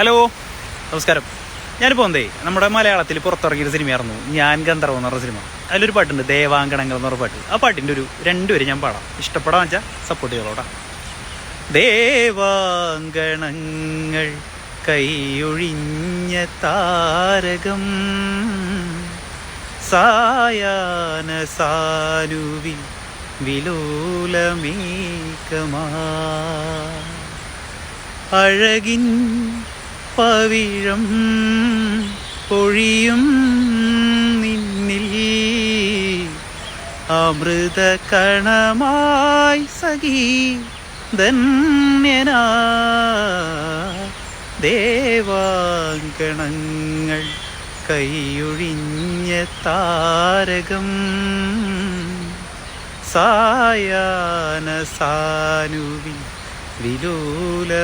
Hello, നമസ്കാരം. ഞാനിപ്പോൾ നമ്മുടെ മലയാളത്തിൽ പുറത്തിറങ്ങിയൊരു സിനിമയായിരുന്നു ഞാൻ ഗന്ധർവ്വം എന്ന് പറഞ്ഞ സിനിമ. അതിലൊരു പാട്ടുണ്ട്, ദേവാങ്കണങ്ങൾ എന്ന് പറഞ്ഞ പാട്ട്. ആ പാട്ടിൻ്റെ ഒരു 2 വരി ഞാൻ പാടാം. ഇഷ്ടപ്പെടാൻ വെച്ചാൽ സപ്പോർട്ട് ചെയ്തോളാം. ദേവാങ്കണങ്ങൾ കൈയൊഴിഞ്ഞ താരകം സായാന സാനുവിൽ വിലോലമേകമാ അഴകിൻ പവിഴം പൊഴിയും നിന്നിൽ അമൃത കണമായി സഖി ധന്യനാ ദേവാങ്കണങ്ങൾ കൈയൊഴിഞ്ഞ താരകം സായാന സാനുവിൽ വിലോലമേഘം.